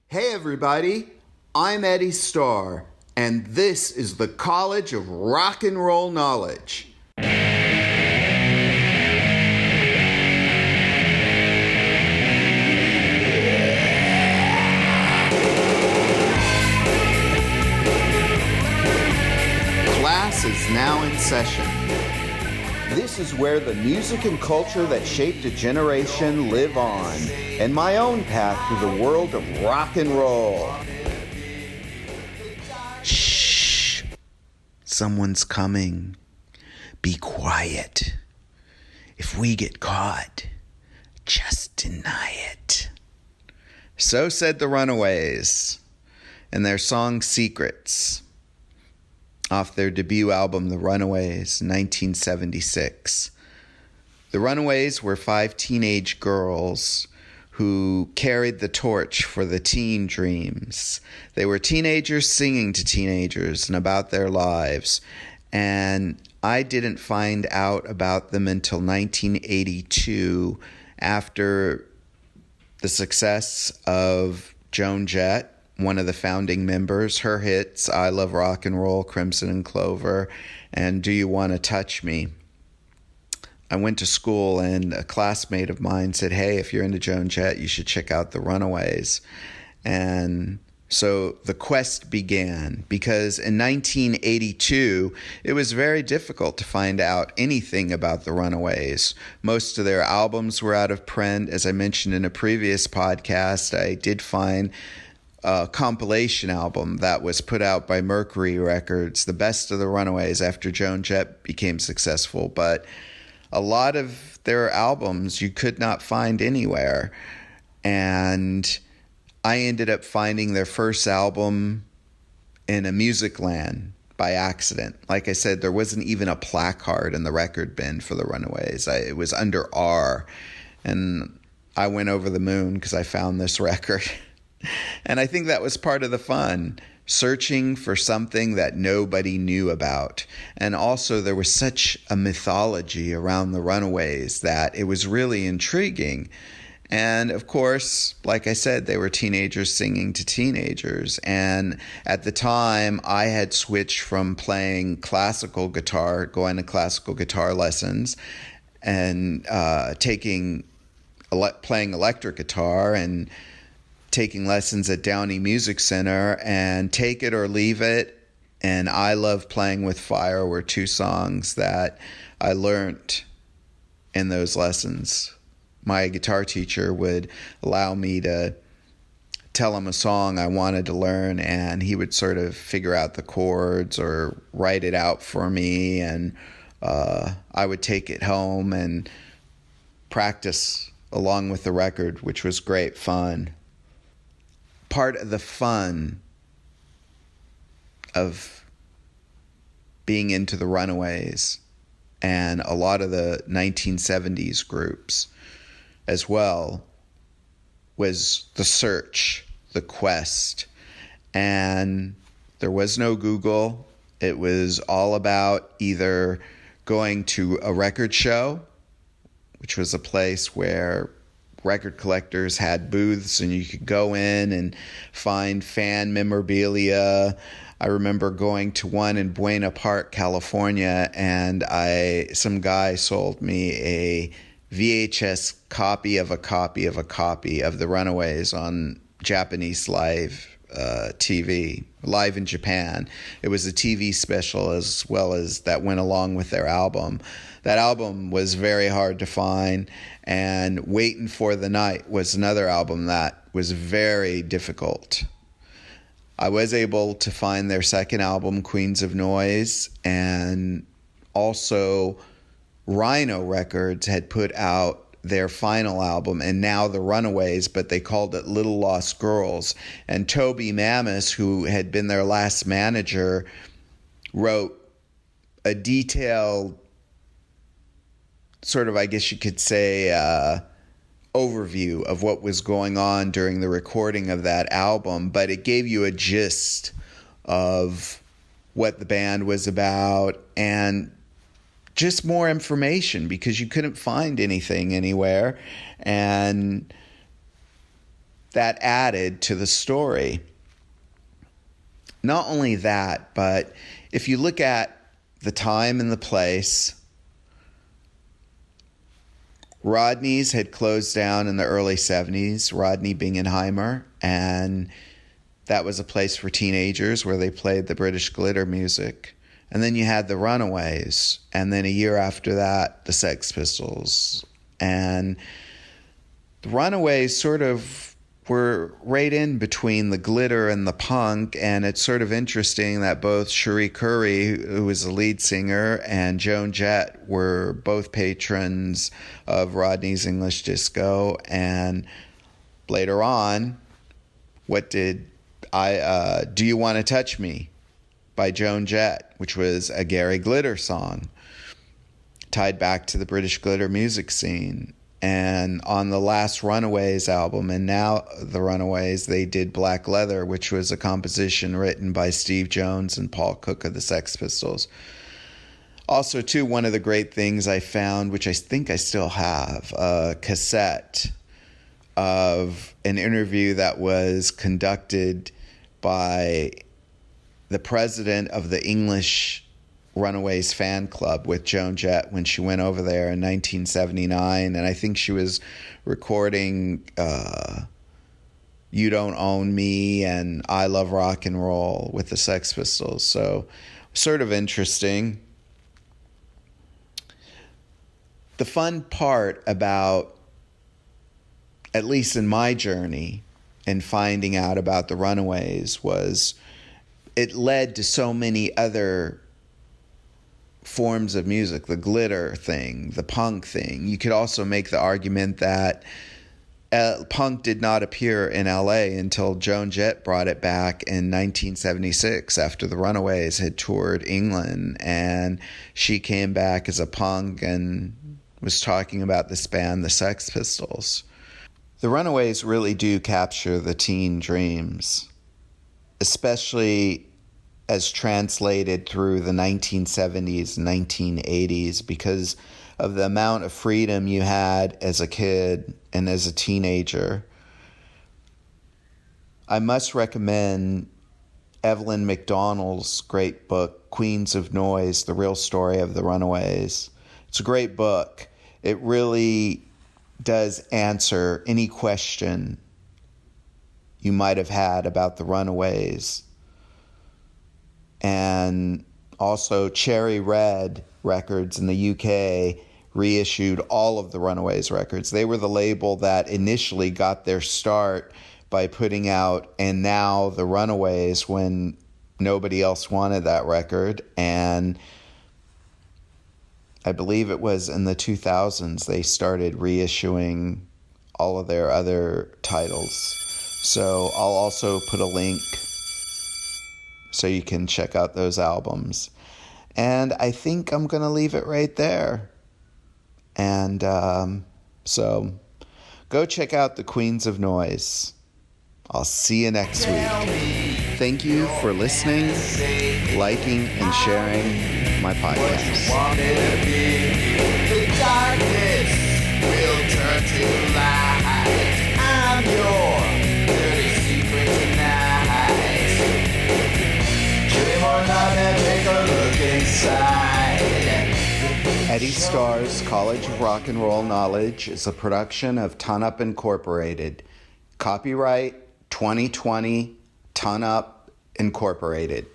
Hey everybody, I'm Eddie Starr, and this is the College of Rock and Roll Knowledge. Class is now in session. This is where the music and culture that shaped a generation live on, and my own path through the world of rock and roll. Shh. Someone's coming. Be quiet. If we get caught, just deny it. So said the Runaways, and their song Secrets, off their debut album, The Runaways, 1976. The Runaways were 5 teenage girls who carried the torch for the teen dreams. They were teenagers singing to teenagers and about their lives. And I didn't find out about them until 1982, after the success of Joan Jett, one of the founding members, her hits, I Love Rock and Roll, Crimson and Clover, and Do You Want to Touch Me. I went to school and a classmate of mine said, hey, if you're into Joan Jett, you should check out the Runaways. And so the quest began, because in 1982, it was very difficult to find out anything about the Runaways. Most of their albums were out of print. As I mentioned in a previous podcast, I did find a compilation album that was put out by Mercury Records, the best of the Runaways after Joan Jett became successful. But a lot of their albums you could not find anywhere. And I ended up finding their first album in a music land by accident. Like I said, there wasn't even a placard in the record bin for the Runaways. It was under R. And I went over the moon because I found this record. And I think that was part of the fun, searching for something that nobody knew about. And also there was such a mythology around the Runaways that it was really intriguing. And of course, like I said, they were teenagers singing to teenagers. And at the time, I had switched from playing classical guitar, going to classical guitar lessons, and playing electric guitar and taking lessons at Downey Music Center, and Take It or Leave It and I Love Playing with Fire were 2 songs that I learned in those lessons. My guitar teacher would allow me to tell him a song I wanted to learn, and he would sort of figure out the chords or write it out for me, and I would take it home and practice along with the record, which was great fun. Part of the fun of being into the Runaways and a lot of the 1970s groups as well was the search, the quest. And there was no Google. It was all about either going to a record show, which was a place where record collectors had booths and you could go in and find fan memorabilia. I remember going to one in Buena Park, California, and some guy sold me a VHS copy of a copy of a copy of the Runaways on Japanese live TV, live in Japan. It was a TV special as well as that went along with their album. That album was very hard to find, and Waitin' for the Night was another album that was very difficult. I was able to find their second album, Queens of Noise, and also Rhino Records had put out their final album, and now the Runaways, but they called it Little Lost Girls. And Toby Mamis, who had been their last manager, wrote a detailed sort of, I guess you could say, overview of what was going on during the recording of that album, but it gave you a gist of what the band was about and just more information because you couldn't find anything anywhere. And that added to the story. Not only that, but if you look at the time and the place, Rodney's had closed down in the early 70s, Rodney Bingenheimer, and that was a place for teenagers where they played the British glitter music. And then you had the Runaways, and then a year after that, the Sex Pistols. And the Runaways sort of were right in between the glitter and the punk, and it's sort of interesting that both Cherie Currie, who was the lead singer, and Joan Jett were both patrons of Rodney's English Disco. And later on, what did Do You Want to Touch Me by Joan Jett, which was a Gary Glitter song, tied back to the British glitter music scene. And on the last Runaways album, and now the Runaways, they did Black Leather, which was a composition written by Steve Jones and Paul Cook of the Sex Pistols. Also, too, one of the great things I found, which I think I still have, a cassette of an interview that was conducted by the president of the English Runaways fan club with Joan Jett when she went over there in 1979, and I think she was recording You Don't Own Me and I Love Rock and Roll with the Sex Pistols. So sort of interesting. The fun part about, at least in my journey in finding out about the Runaways, was it led to so many other forms of music, the glitter thing, the punk thing. You could also make the argument that punk did not appear in LA until Joan Jett brought it back in 1976 after the Runaways had toured England, and she came back as a punk and was talking about this band, the Sex Pistols. The Runaways really do capture the teen dreams, especially as translated through the 1970s, 1980s, because of the amount of freedom you had as a kid and as a teenager. I must recommend Evelyn McDonnell's great book, Queens of Noise, The Real Story of the Runaways. It's a great book. It really does answer any question you might have had about the Runaways. And also Cherry Red Records in the UK reissued all of the Runaways records. They were the label that initially got their start by putting out And Now the Runaways when nobody else wanted that record. And I believe it was in the 2000s they started reissuing all of their other titles. So I'll also put a link so you can check out those albums. And I think I'm going to leave it right there. And so go check out the Queens of Noise. I'll see you next week. Thank you for listening, liking, and sharing my podcast. The darkness will turn to light. I'm your dirty secret tonight. Dream or not and take a look inside. Eddie Starr's College of Rock and Roll Knowledge is a production of Ton Up Incorporated. Copyright 2020 Ton Up Incorporated.